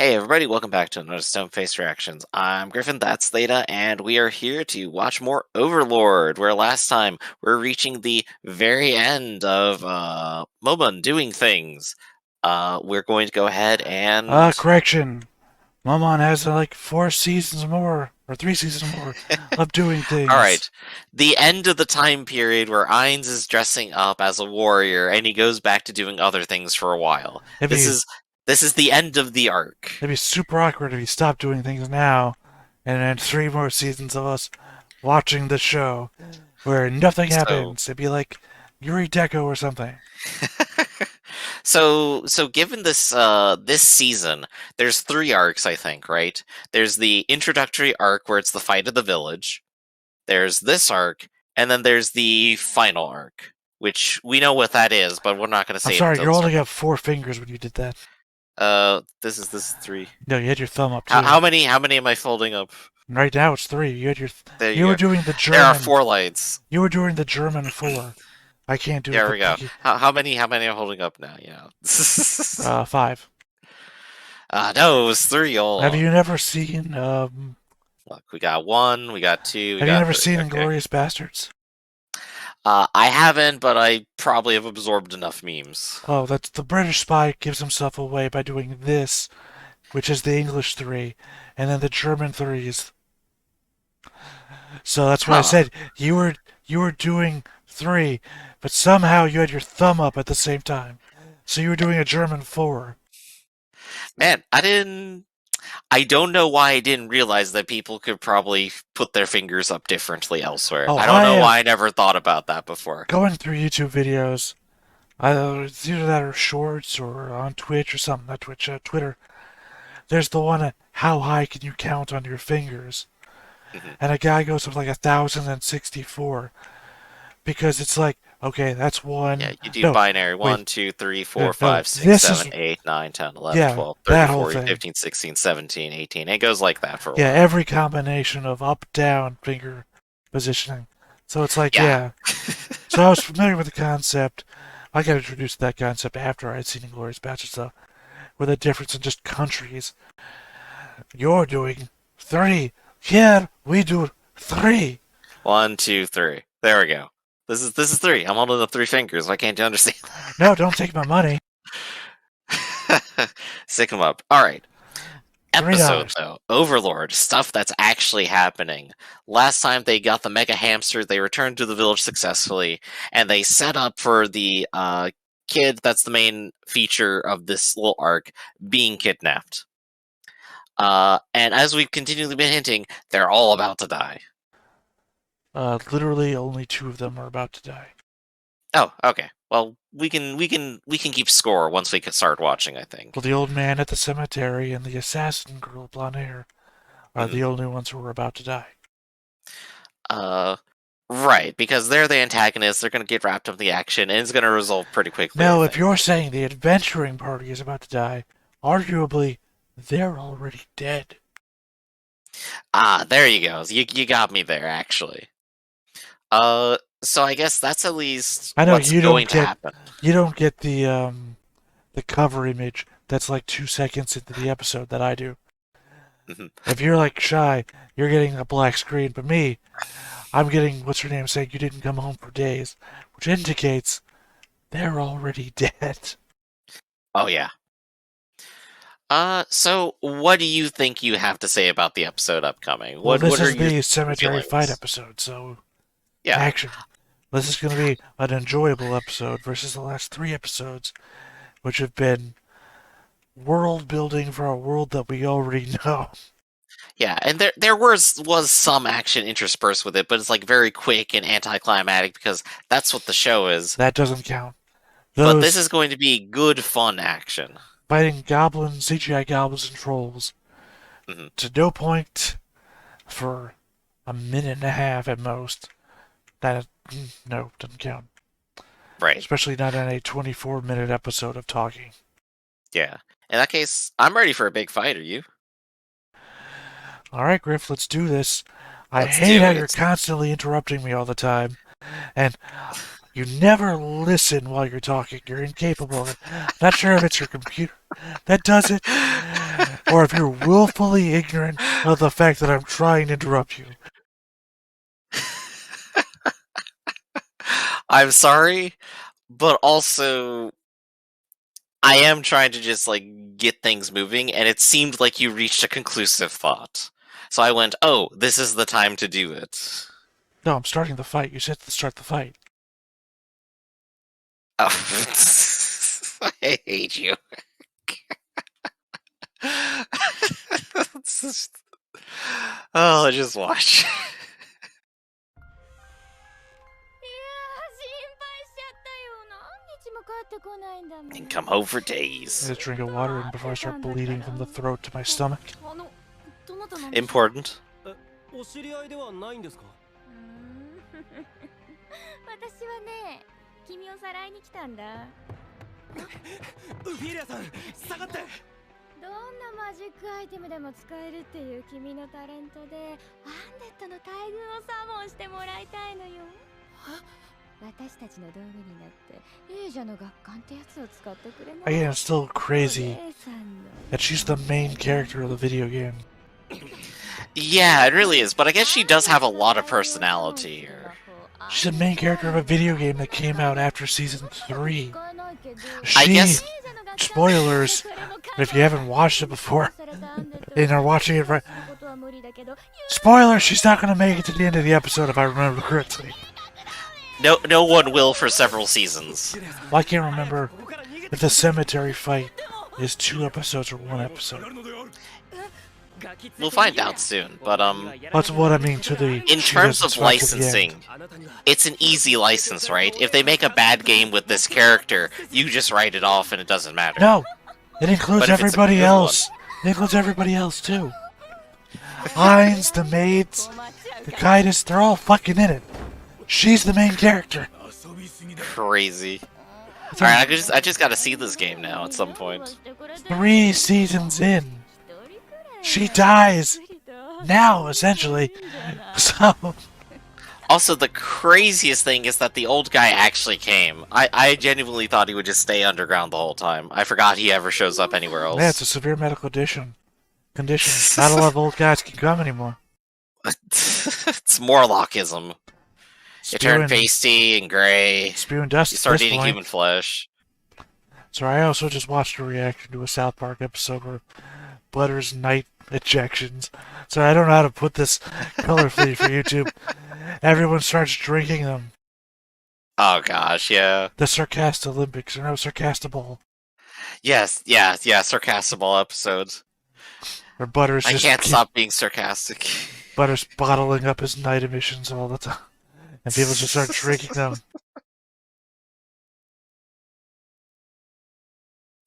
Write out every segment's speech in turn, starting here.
Hey everybody, welcome back to another Stone Face Reactions. I'm Griffin, that's Theta, and we are here to watch more Overlord, where last time we're reaching the very end of Momon doing things. We're going to go ahead and Correction. Momon has like 4 seasons more, or 3 seasons more, of doing things. Alright. The end of the time period where Ainz is dressing up as a warrior and he goes back to doing other things for a while. It'd This be, is this is the end of the arc. it'd be super awkward if he stopped doing things now, and then 3 more seasons of us watching the show where nothing So happens. It'd be like Yuri Deco or something. so given this season, there's three arcs, I think, right? There's the introductory arc where it's the fight of the village. There's this arc, and then there's the final arc, which we know what that is, but we're not going to I'm say it sorry, until you're the holding start. up 4 fingers when you did that. This is three. No, you had your thumb up How too. many am I folding up? Right now it's 3. There You you were go. doing the There are German. four lights. You were doing the German 4. I can't do it. There we go. How many am I holding up now? Yeah. 5. No, it was three all Have along. you never seen Look, we got one, we got two, we Have you got never three. seen Okay. Inglorious Bastards? I haven't, but I probably have absorbed enough memes. Oh, that's the British spy gives himself away by doing this, which is the English 3, and then the German 3s. So that's why I Huh. said you were doing 3, but somehow you had your thumb up at the same time. So you were doing a German 4. Man, I don't know why I didn't realize that people could probably put their fingers up differently elsewhere. Oh, I don't I know why I have never thought about that before. going through YouTube videos. It's either that or shorts or on Twitch or something. Not Twitch, Twitter. There's the one how high can you count on your fingers? Mhm. And a guy goes with like 1,064 because it's like, okay, that's Yeah, one. you do No, binary wait, 1, 2, 3, 4, no, 5, 6, this is 7, 8, 9, 10, 11, yeah, 12, that 13, whole 14, thing. 15, 16, 17, 18. It goes like that for a Yeah, while. every combination of up down finger positioning. So it's like, Yeah. yeah. So I was familiar with the concept. I got introduced to that concept after I had seen Inglourious Basterds, though, with a difference in just countries. You're doing 3. Here we do 3. 1, 2, 3. There we go. This is three. I'm holding up three fingers. Why can't you understand? No, don't take my money. Sick 'em up. All right. Episode, $3. though. Overlord. Stuff that's actually happening. Last time they got the Mega Hamster, they returned to the village successfully, and they set up for the kid that's the main feature of this little arc being kidnapped. And as we've continually been hinting, they're all about to die. Literally only 2 of them are about to die. Oh, okay. Well, we can keep score once we can start watching, I think. Well, the old man at the cemetery and the assassin girl with blonde hair are Mhm. the only ones who are about to die. Uh, right, because they're the antagonists. They're going to get wrapped up in the action, and it's going to resolve pretty quickly, I Now, if think. you're saying the adventuring party is about to die, arguably they're already dead. Ah, there you go. You got me there, actually. So I guess that's at least I know what's going to happen. you don't get the cover image that's like 2 seconds into the episode that I do. Mhm. If you're like shy, you're getting a black screen, but me, I'm getting what's her name saying you didn't come home for days, which indicates they're already dead. Oh yeah. So what do you think you have to say about the episode upcoming? Well, What this are is your the cemetery fight feelings? episode, so Yeah. action. This is going to be an enjoyable episode versus the last 3 episodes, which have been world building for a world that we already know. Yeah, and there was some action interspersed with it, but it's like very quick and anticlimactic because that's what the show is. That doesn't count. But this Those is going to be good fun action. fighting goblins, CGI goblins, and trolls Hmm. to no point for a minute and a half at most. That no doesn't count. Right. Especially not in a 24-minute episode of talking. Yeah. In that case, I'm ready for a big fight. Are you? All right, Griff, let's do this. I Let's hate do how you're it. constantly interrupting me all the time, and you never listen while you're talking. You're incapable of it. Not sure if it's your computer that does it. or if you're willfully ignorant of the fact that I'm trying to interrupt you. I'm sorry, but also I am trying to just like get things moving, and it seemed like you reached a conclusive thought. So I went, "Oh, this is the time to do it." No, I'm starting the fight. You said to start the fight. Oh. I hate you. Oh, just watch. And come home for I days. just drink of water before I start bleeding from the throat to my stomach. Important. お知り合いではないんですか？私はね、君をさらいに来たんだ。ウフィーリアさん、下がって。どんなマジックアイテムでも使えるっていう君のタレントで、アンデッドの大群をサモンしてもらいたいのよ。私たちの道具になって勇者の学館ってやつを使ってくれない？ Again, it's still crazy that she's the main character of the video game. Yeah, it really is, but I guess she does have a lot of personality here. She's the main character of a video game that came out after Season 3. I guess... Spoilers, if you haven't watched it before, and are watching it right... Spoiler, she's not going to make it to the end of the episode if I remember correctly. No one will for several seasons. Well, I can't remember if the cemetery fight is 2 episodes or 1 episode. We'll find out soon, but That's what I mean to the... in terms of licensing, it's an easy license, right? If they make a bad game with this character, you just write it off and it doesn't matter. No! It includes But if it's a everybody good else! It includes everybody else, too. Hines, the maids, the Kaitis, they're all fucking in it. She's the main character. Crazy. Alright, I just gotta see this game now at some point. 3 seasons in. She dies now, essentially. So... Also, the craziest thing is that the old guy actually came. I genuinely thought he would just stay underground the whole time. I forgot he ever shows up anywhere else. Yeah, it's a severe medical condition. Not a lot of old guys can come anymore. It's Morlockism. You turn pasty and gray. Spewing dust. You start eating human flesh. So I also just watched a reaction to a South Park episode where Butter's night ejections. So I don't know how to put this colorfully for YouTube. Everyone starts drinking them. Oh gosh, yeah. The Sarcast Olympics, or no, Sarcastable. Yes, yeah, sarcastable episodes. Where Butter's I just... can't stop being sarcastic. Butter's bottling up his night emissions all the time. And people just start drinking them.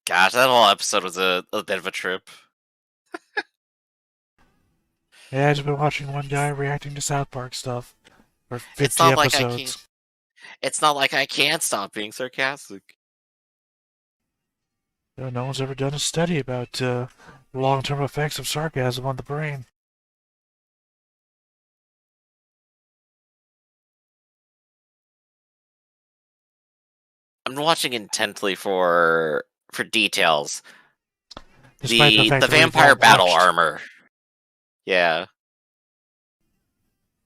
Gosh, that whole episode was a bit of a trip. Yeah, I've just been watching one guy reacting to South Park stuff. For 50 It's not like episodes. It's not like I can't stop being sarcastic. You know, no one's ever done a study about long-term effects of sarcasm on the brain. I'm watching intently for details. Despite the fact The that we've vampire not battle watched. armor. Yeah.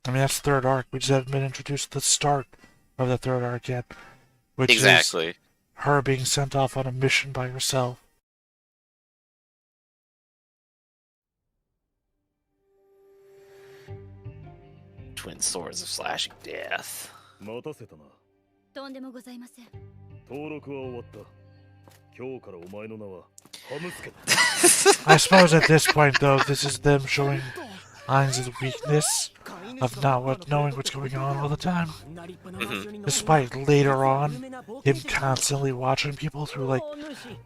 I mean, that's the 3rd arc. We just haven't been introduced to the start of the 3rd arc yet. Which Exactly. is her being sent off on a mission by herself. Twin swords of slashing death. 待たせたな。とんでもございません。登録は終わった。今日からお前の名はハムスケだ。 I suppose at this point, though, this is them showing Hines' weakness of not knowing what's going on all the time. Mhm. Despite later on, him constantly watching people through, like,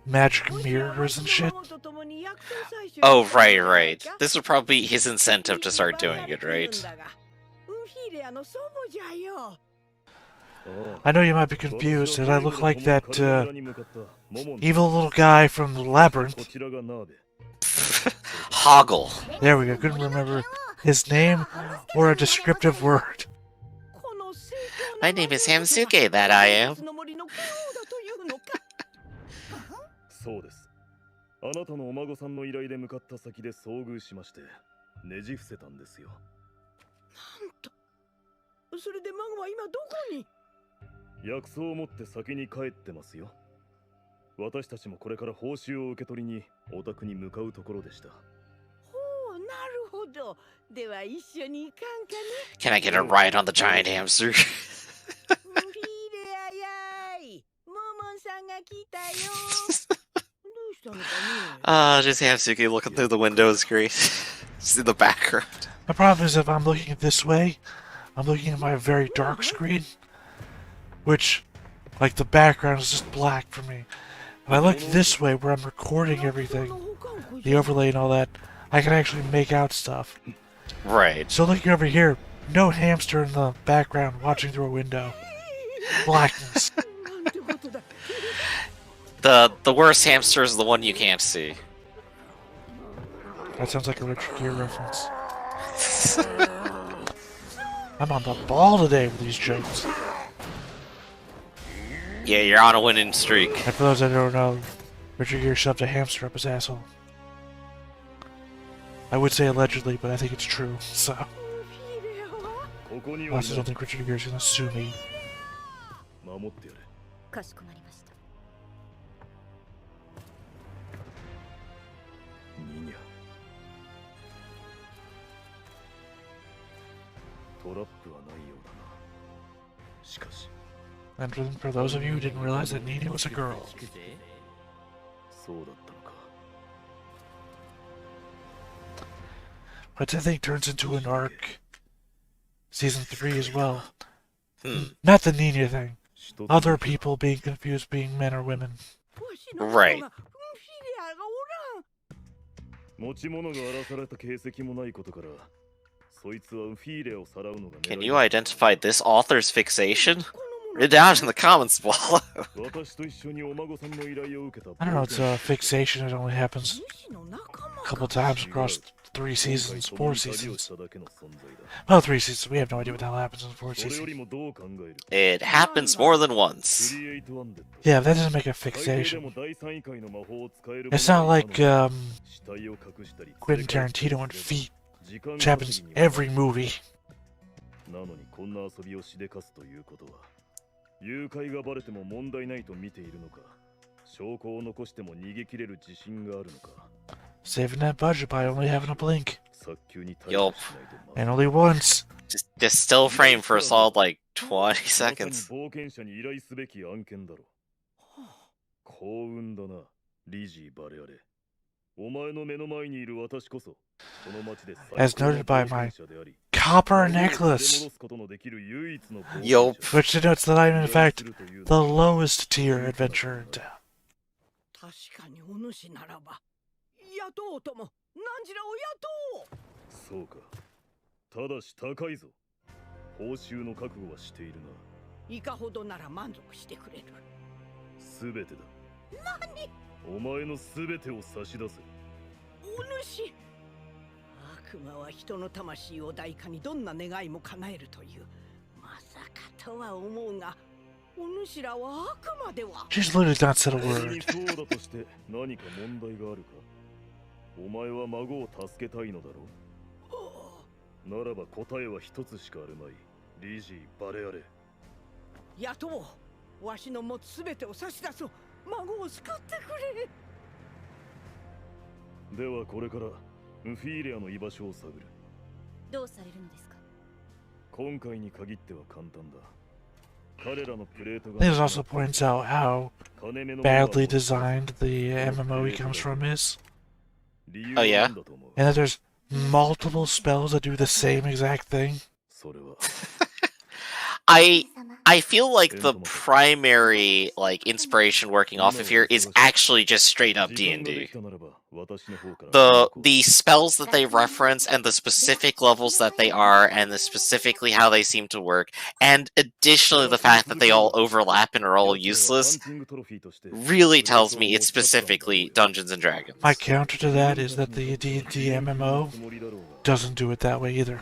magic mirrors and shit. Oh, right. This would probably be his incentive to start doing it, right? I know you might be confused, and I look like that evil little guy from the Labyrinth. Hoggle. There we go, couldn't remember his name or a descriptive word. My name is Hamsuke, that I am. そうです。あなたのお孫さんの依頼で向かった先で遭遇しましてねじ伏せたんですよ。なんと。それで孫は今どこに？薬草を持って先に帰ってますよ。私たちもこれから報酬を受け取りにお宅に向かうところでした。ほう、なるほど。では一緒に行かんかね。 Can I get a ride on the giant hamster? フィーレアやい。モーモンさんが来たよ。どうしたのかね。Just Hamsuki looking through the window is great. Just in the background. The problem is if I'm looking this way, I'm looking at my very dark screen, which, like, the background is just black for me. If I look this way where I'm recording everything, the overlay and all that, I can actually make out stuff. Right. So looking over here, no hamster in the background watching through a window. Blackness. The worst hamster is the one you can't see. That sounds like a Richard Gere reference. I'm on the ball today with these jokes. Yeah, you're on a winning streak. And for those that don't know, Richard Gere shoved a hamster up his asshole. I would say allegedly, but I think it's true, so. I also don't think Richard Gere's gonna sue me. 守ってやれ。かしこまりました。ニニャ。トラップはないようだな。しかし。 And for those of you who didn't realize that Nina was a girl. そうだったのか。 Which I think turns into an arc. Season 3 as well. Hmm. Not the Nina thing. Other people being confused being men or women. Right. 持ち物が荒らされた形跡もないことから、そいつはウフィーレをさらうのが狙い。 Can you identify this author's fixation? Read down in the comments below. 私と一緒にお孫さんの依頼を受けた。 I don't know, it's a fixation. It only happens a couple times across 3 seasons, 4 seasons. Well, 3 seasons. We have no idea what the hell happens in 4 seasons. It happens more than once. Yeah, that doesn't make a fixation. It's not like Quentin Tarantino and feet, which happens every movie. なのにこんな遊びをしでかすということは、誘拐がバレても問題ないと見ているのか、証拠を残しても逃げ切れる自信があるのか。 Saving that budget by only having a blink. 早急に対 Yup. 処しないとまずい。 And only once. Just still frame for a solid like 20 seconds. 冒険者に依頼すべき案件だろ。幸運だな、リジー・バレアレ。お前の目の前にいる私こそ、この町で As noted by my copper necklace, Yup. which denotes that I'm in fact the lowest tier adventurer in town. 確かにお主ならば雇おうとも何時らを雇おう。そうか。ただし高いぞ。報酬の覚悟はしているな。いかほどなら満足してくれる。すべてだ。何？お前のすべてを差し出せ。お主。悪魔は人の魂を代価にどんな願いも叶えるという。まさかとは思うが、お主らは悪魔では。 She's literally not said a 仮に word. そうだとして何か問題があるか。お前は孫を助けたいのだろう。ならば答えは一つしかあるまい。リジー・バレアレ。雇おう。わしの持つすべてを差し出そう。孫を救ってくれ。ではこれからウフィーレアの居場所を探る。どうされるのですか？今回に限っては簡単だ。彼らのプレート This が also points out how badly designed the MMO he comes from is. Oh, yeah? And that there's multiple spells that do the same exact thing. それは I feel like the primary like inspiration working off of here is actually just straight up D&D. The spells that they reference and the specific levels that they are and the specifically how they seem to work, and additionally the fact that they all overlap and are all useless really tells me it's specifically Dungeons and Dragons. My counter to that is that the D&D MMO doesn't do it that way either.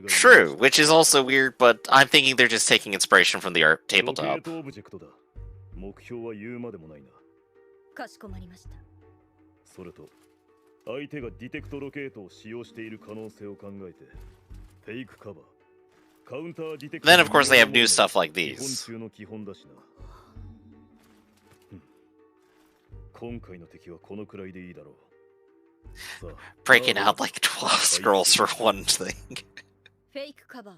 True, which is also weird, but I'm thinking they're just taking inspiration from the art tabletop. 目標は言うまでもないな。かしこまりました。それと相手がディテクトロケートを使用している可能性を考えてフェイクカバー、カウンターディテクト Then of course they have new stuff like these. 基本中の基本だしな。今回の敵はこのくらいでいいだろう。 Breaking out like 12 scrolls for one thing. フェイクカバー、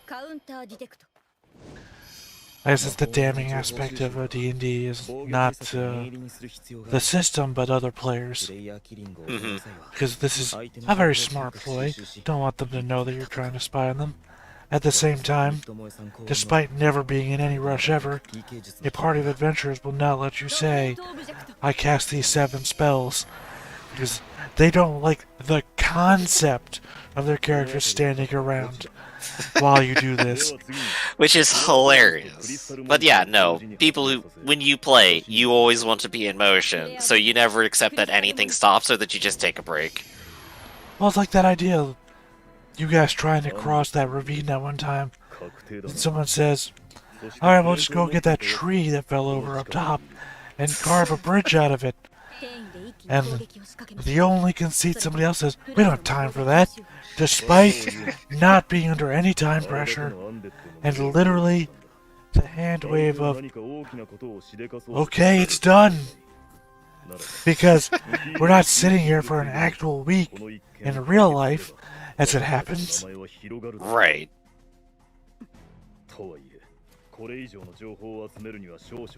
カウンターディテクト。 I guess it's the damning aspect of D&D is not the system, but other players. Because this is a very smart ploy. Don't want them to know that you're trying to spy on them. At the same time, despite never being in any rush ever, a party of adventurers will not let you say, I cast these 7 spells. Because they don't like the concept of their characters standing around while you do this. Which is hilarious. But yeah, no. People who, when you play, you always want to be in motion, so you never accept that anything stops or that you just take a break. Well, it's like that idea of you guys trying to cross that ravine that one time, and someone says, alright, we'll just go get that tree that fell over up top and carve a bridge out of it. And the only conceit somebody else says, we don't have time for that, despite not being under any time pressure, and literally the hand wave of, okay, it's done. Because we're not sitting here for an actual week in real life, as it happens. Right.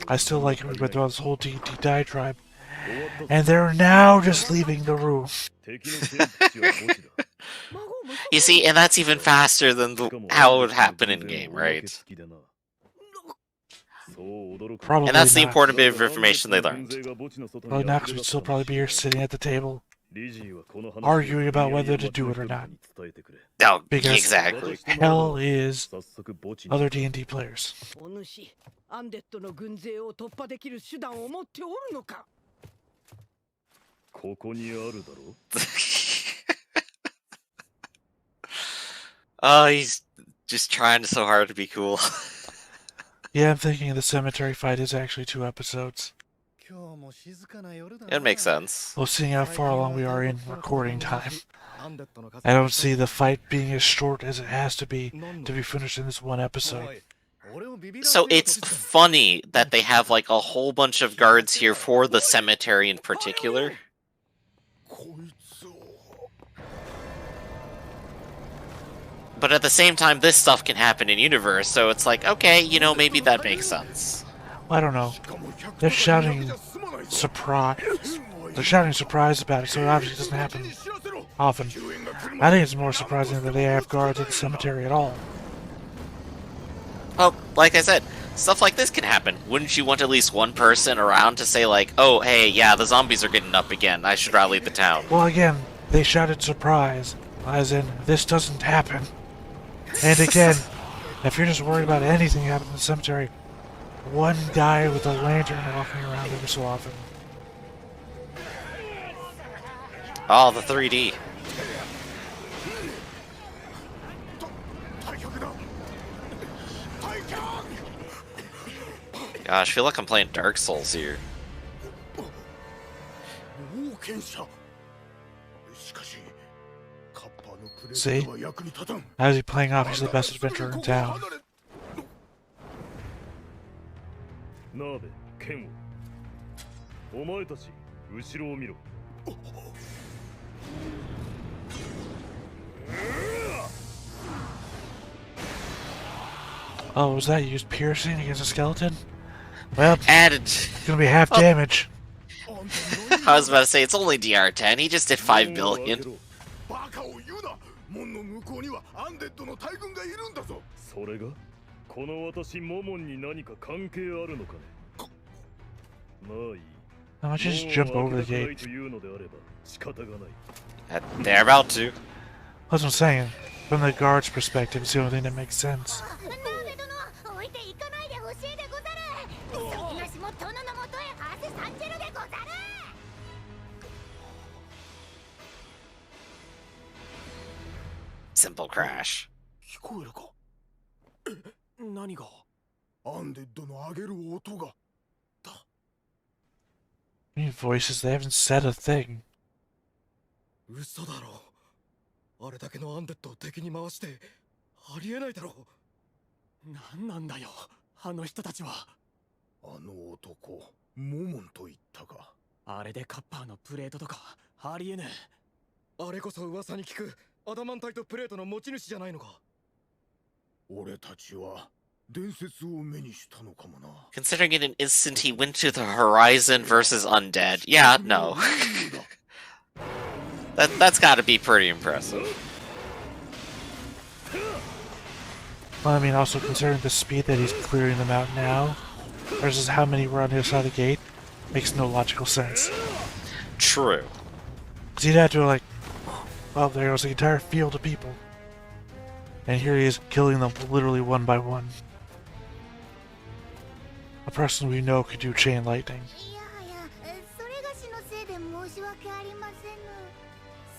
I still like it when we went through this whole D&D diatribe. And they're now just leaving the room. You see, and that's even faster than how it would happen in game, right? Probably And that's the not. important bit of information they learned. Probably not, because we'd still probably be here sitting at the table, arguing about whether to do it or not. No, Because exactly. hell is other D&D players. お主、アンデッドの軍勢を突破できる手段を持っておるのか。ここにあるだろ。Oh, he's just trying so hard to be cool. Yeah, I'm thinking the cemetery fight is actually 2 episodes. It makes sense. Well, seeing how far along we are in recording time, I don't see the fight being as short as it has to be finished in this 1 episode. So it's funny that they have like a whole bunch of guards here for the cemetery in particular. But at the same time, this stuff can happen in universe, so it's like, okay, you know, maybe that makes sense. I don't know. They're shouting surprise. They're shouting surprise about it, so it obviously doesn't happen often. I think it's more surprising that they have guards at the cemetery at all. Well, like I said, stuff like this can happen. Wouldn't you want at least one person around to say like, oh, hey, yeah, the zombies are getting up again, I should rally the town? Well, again, they shouted surprise, as in, this doesn't happen. And again, if you're just worried about anything happening in the cemetery, one guy with a lantern walking around every so often. Oh, the 3D. Gosh, I feel like I'm playing Dark Souls here. See? How's he playing off? He's the best adventurer in town. Oh, was that used piercing against a skeleton? Well, Added. it's gonna be half damage. I was about to say, it's only DR10, he just did 5 billion. 門の向こうにはアンデッドの大軍がいるんだぞ。それがこの私モモンに何か関係あるのかね。まあいい。 Why don't you just jump over the gate? They're about to. That's what I'm saying. From the guard's perspective, it's the only thing that makes sense. Simple crash. 聞こえるか？え、何が？アンデッドの上げる音が。I mean, voices, they haven't said a thing. 嘘だろ。あれだけのアンデッドを敵に回してありえないだろ。なんなんだよ、あの人たちは。あの男、モモンと言ったか。あれでカッパーのプレートとかありえねえ。あれこそ噂に聞くアダマンタイトプレートの持ち主じゃないのか。俺たちは伝説を目にしたのかもな。 Considering in an instant he went to the horizon versus undead. Yeah, no. That's gotta be pretty impressive. Well, I mean, also considering the speed that he's clearing them out now, versus how many were on the other side of the gate, makes no logical sense. True. Because he'd have to, like, well, there goes the entire field of people. And here he is killing them literally one by one. A person we know could do chain lightning.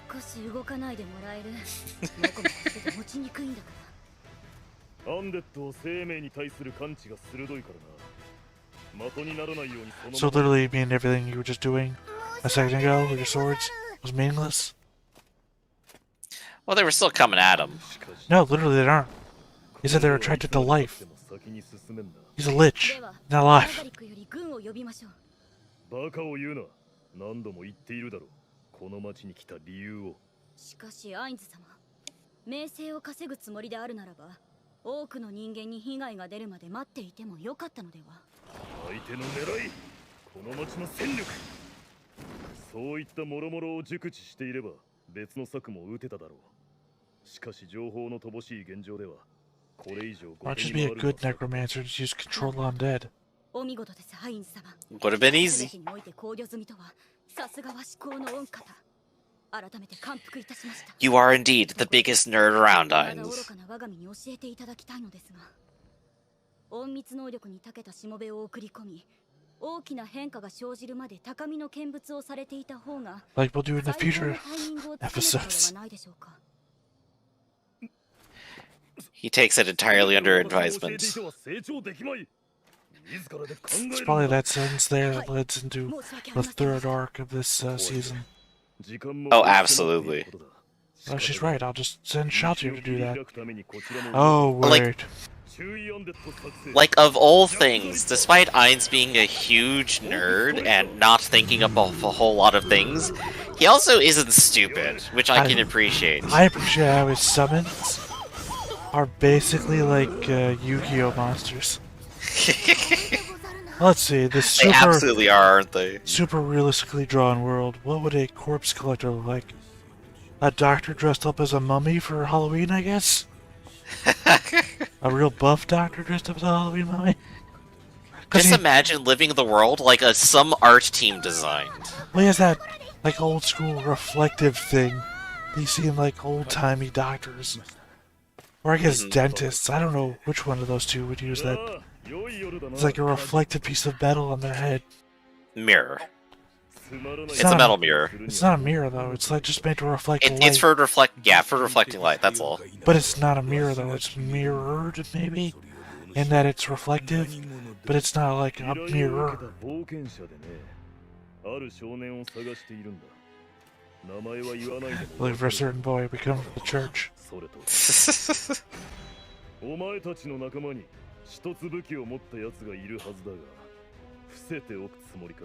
少し動かないでもらえる。モコモコしてて持ちにくいんだから。アンデッドを生命に対する感知が鋭いからな。的にならないようにその。 So literally, you mean everything you were just doing a second ago with your swords was meaningless? Well, they were still coming at him. No, literally they aren't. He said they're attracted to life. He's a lich, not alive. バカを言うな。何度も言っているだろう。この町に来た理由を。しかしアインズ様、名声を稼ぐつもりであるならば、多くの人間に被害が出るまで待っていてもよかったのでは。相手の狙い、この町の戦力。そういった諸々を熟知していれば別の策も打てただろう。しかし情報の乏しい現状ではこれ以上。 Why don't you be a good necromancer and use control undead? お見事です、アインズ様。 Would have been easy. 全てにおいて考慮済みとは、さすがは思考の御方。改めて感服いたしました。 You are indeed the biggest nerd around, まだ Ines. 愚かな我が身に教えていただきたいのですが、隠密能力に長けたしもべを送り込み、大きな変化が生じるまで高みの見物をされていた方が、 Like we'll do in the 最高の future タイミングをつけるので episodes. はないでしょうか。 He takes it entirely under advisement. It's probably that sentence there that leads into the third arc of this season. Oh, absolutely. Oh, she's right. I'll just send Shatu to do that. Oh, wait. Like, of all things, despite Ainz being a huge nerd and not thinking up a whole lot of things, he also isn't stupid, which I can appreciate. I appreciate how his summons are basically like Yu-Gi-Oh monsters. Let's see, the They absolutely are, aren't they? super realistically drawn world. What would a corpse collector look like? A doctor dressed up as a mummy for Halloween, I guess? A real buff doctor dressed up as a Halloween mummy? Just imagine living in the world like some art team designed. Well, he has that like old school reflective thing. These seem like old timey doctors. Or I guess dentists. I don't know which one of those two would use that. It's like a reflective piece of metal on their head. Mirror. It's not a metal mirror. It's not a mirror though. It's like just made to reflect light. It's for for reflecting light. That's all. But it's not a mirror though. It's mirrored maybe, in that it's reflective, but it's not like a mirror. Looking for a certain boy, we come from the church. お前たちの仲間に一つ武器を持った奴がいるはずだが、伏せておくつもりか、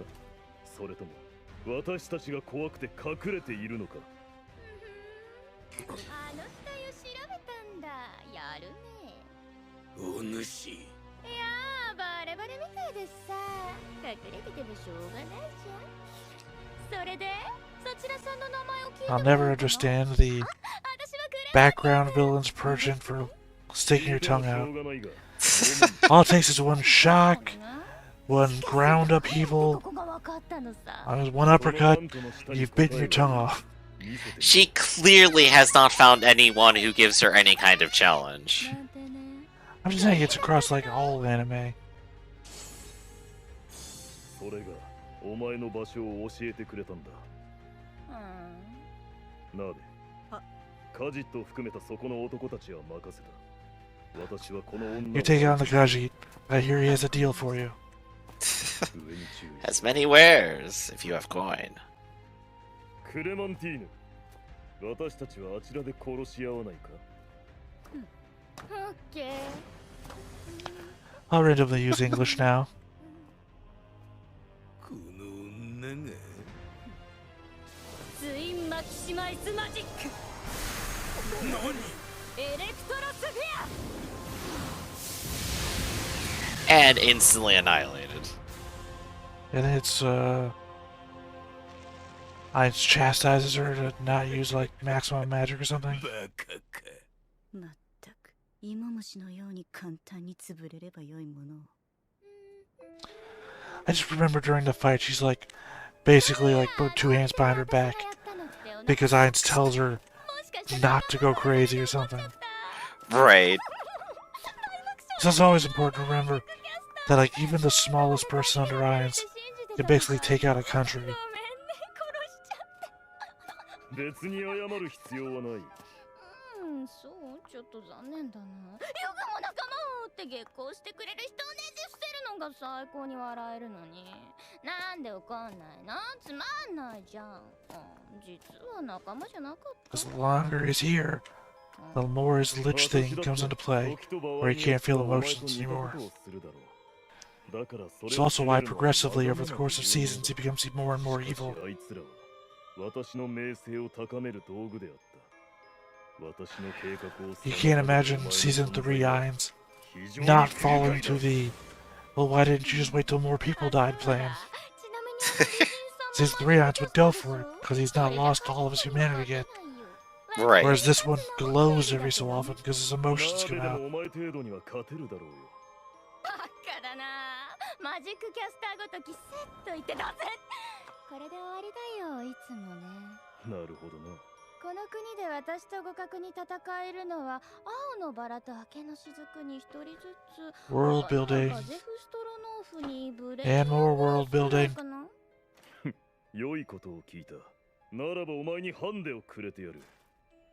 それとも私たちが怖くて隠れているのか。あの死体を調べたんだ。やるね。お主。いやー、バレバレみたいでさ、隠れててもしょうがないじゃん。それで、そちらさんの名前を聞いても I'll never understand the background villain's penchant for sticking your tongue out. All it takes is one shock, one ground upheaval, one uppercut, and you've bitten your tongue off. She clearly has not found anyone who gives her any kind of challenge. I'm just saying it's across like all anime. それがお前の場所を教えてくれたんだ。なぜカジットを含めたそこの男たちは任せた。私はこの女を You take on the Khajiit. I hear he has a deal for you. As many wares, if you have coin. クレマンティーヌ、私たちはあちらで殺し合わないか？オッケー。 I'll randomly use English now. この女がツインマキシマイスマジック。何？エレクトロスフェア。 And instantly annihilated. And it's Ainz chastises her to not use like maximum magic or something. バカか。まったく芋虫のように簡単に潰れればよいものを。 I just remember during the fight, she's like basically like put two hands behind her back because Ainz tells her not to go crazy or something. Right. So it's always important to remember that like even the smallest person under Ainz can basically take out a country. 別に謝る必要はない。そうちょっと残念だな。よくも仲間をって月光してくれる人をねじ伏せるのが最高に笑えるのに、なんで怒んないの？つまんないじゃん。実は仲間じゃなかった。 As longer he's here, the more his lich thing comes into play, where he can't feel emotions anymore. It's also why progressively over the course of seasons he becomes more and more evil. 私の名声を高める道具であった。私の計画を You can't imagine Season 3 Ainz not falling to the, well, why didn't you just wait till more people died plan. Season 3 Ainz would go for it, because he's not lost all of his humanity yet. Right. Whereas this one glows every so often because his emotions 鍋 come で out. もお前程度には勝てるだろうよ。バカだな。マジックキャスターごときセッと言ってたぜ。これで終わりだよ、いつもね。なるほどな。この国で私と互角に戦えるのは青のバラと明けの雫に一人ずつ。 World 他には building 風邪フストロノーフにブレ and more world building. かな。良いことを聞いた。ならばお前にハンデをくれてやる。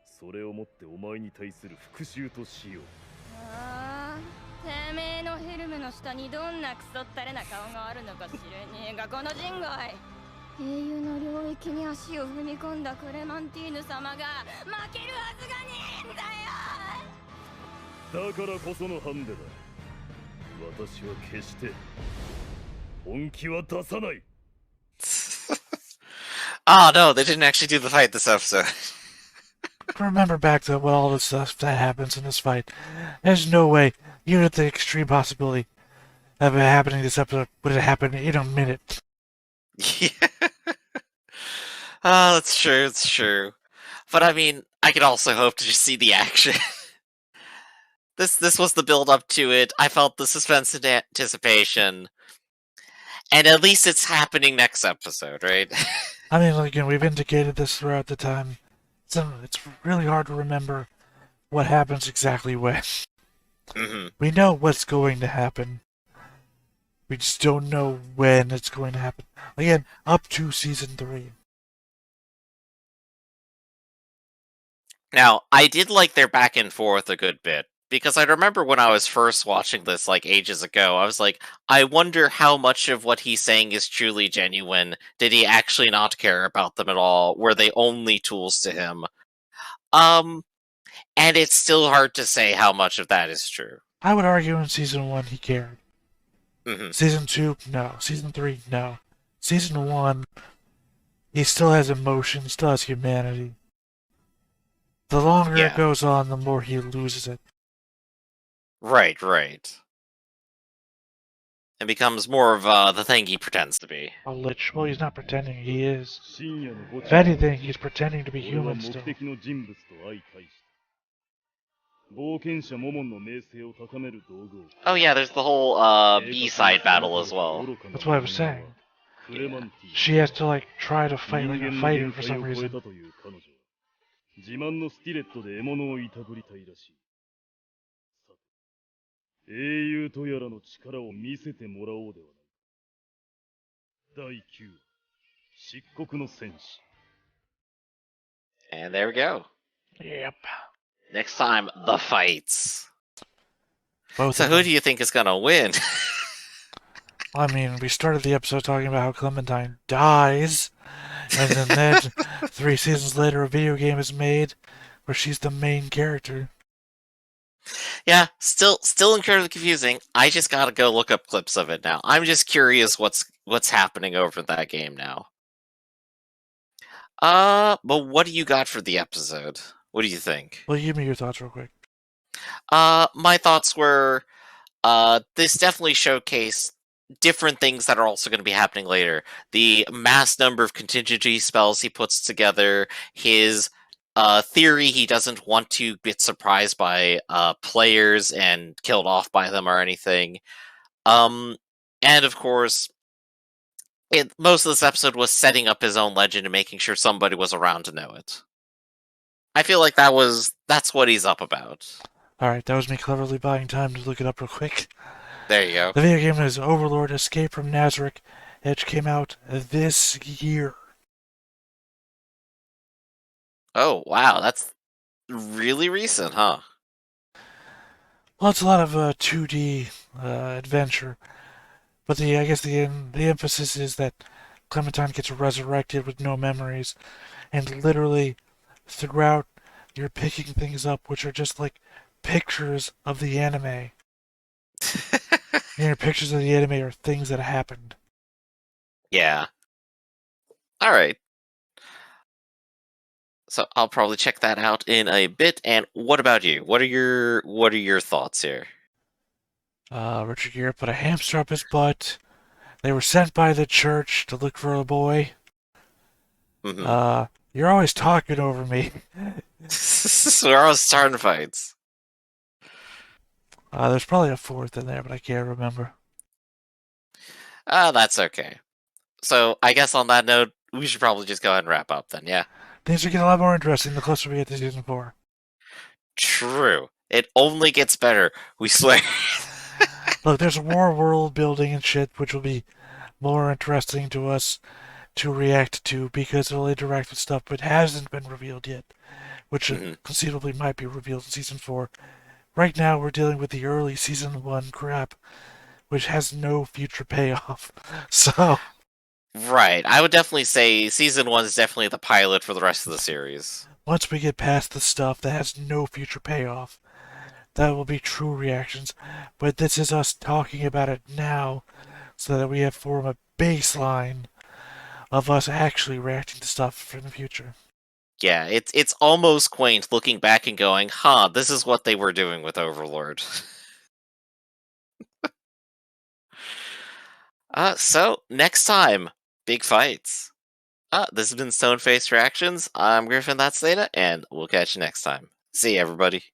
それをもってお前に対する復讐としよう。ああ、てめえのヘルムの下にどんなクソったれな顔があるのか知れねえがこの人外。英雄の領域に足を踏み込んだクレマンティーヌ様が負けるはずがねえんだよ。だからこそのハンデだ。私は決して本気は出さない。Oh no, they didn't actually do the fight this episode. Remember back to what all the stuff that happens in this fight. There's no way, even at the extreme possibility of it happening this episode, would it happen in a minute. Yeah. Oh, that's true, it's true. But I mean, I could also hope to just see the action. This was the build up to it. I felt the suspense and anticipation. And at least it's happening next episode, right? I mean, like, again, we've indicated this throughout the time. So it's really hard to remember what happens exactly when. Mm-hmm. We know what's going to happen. We just don't know when it's going to happen. Again, up to Season 3. Now, I did like their back and forth a good bit, because I remember when I was first watching this, like, ages ago, I was like, I wonder how much of what he's saying is truly genuine. Did he actually not care about them at all? Were they only tools to him? And it's still hard to say how much of that is true. I would argue in Season 1 he cared. Mm-hmm. Season 2, no. Season 3, no. Season 1, he still has emotion, still has humanity. The longer it goes on, the more he loses it. Right, right. It becomes more of the thing he pretends to be. A lich. Well, he's not pretending, he is. If anything, he's pretending to be human still. Oh yeah, there's the whole B-side battle as well. That's what I was saying. She has to, like, try to fight like a fighter for some reason. 自慢のスティレットで獲物をいたぶりたいらしい。さて、英雄とやらの力を見せてもらおうではないか。第9話、漆黒の戦士。And there we go. Yep. Next time, the fights. Both So of who them. do you think is gonna win? I mean, we started the episode talking about how Clementine dies, and then 3 seasons later, a video game is made where she's the main character. Yeah, still incredibly confusing. I just gotta go look up clips of it now. I'm just curious what's happening over that game now. But what do you got for the episode? What do you think? Well, give me your thoughts real quick. My thoughts were, this definitely showcased different things that are also going to be happening later. The mass number of contingency spells he puts together, his theory he doesn't want to get surprised by players and killed off by them or anything. And of course, most of this episode was setting up his own legend and making sure somebody was around to know it. I feel like that's what he's up about. Alright, that was me cleverly buying time to look it up real quick. There you go. The video game is Overlord Escape from Nazareth, which came out this year. Oh, wow, that's really recent, huh? Well, it's a lot of 2D adventure, but I guess the emphasis is that Clementine gets resurrected with no memories, and literally throughout you're picking things up which are just like pictures of the anime. Pictures of the anime are things that happened. Yeah. All right. So I'll probably check that out in a bit. And what about you? What are your thoughts here? Richard Gere put a hamster up his butt. They were sent by the church to look for a boy. Mm-hmm. You're always talking over me. We're always starting fights. There's probably a fourth in there, but I can't remember. That's okay. So I guess on that note, we should probably just go ahead and wrap up then, yeah? Things are getting a lot more interesting the closer we get to season 4. True. It only gets better, we swear. Look, there's more world building and shit, which will be more interesting to us to react to because it'll interact with stuff but hasn't been revealed yet, which conceivably might be revealed in season 4. Right now, we're dealing with the early season 1 crap, which has no future payoff. So, Right. I would definitely say season 1 is definitely the pilot for the rest of the series. once we get past the stuff that has no future payoff, that will be true reactions. But this is us talking about it now so that we have form a baseline of us actually reacting to stuff from the future. Yeah, it's almost quaint looking back and going, huh, this is what they were doing with Overlord. So, next time, big fights. This has been Stone Face Reactions. I'm Griffin, that's Theta, and we'll catch you next time. See you, everybody.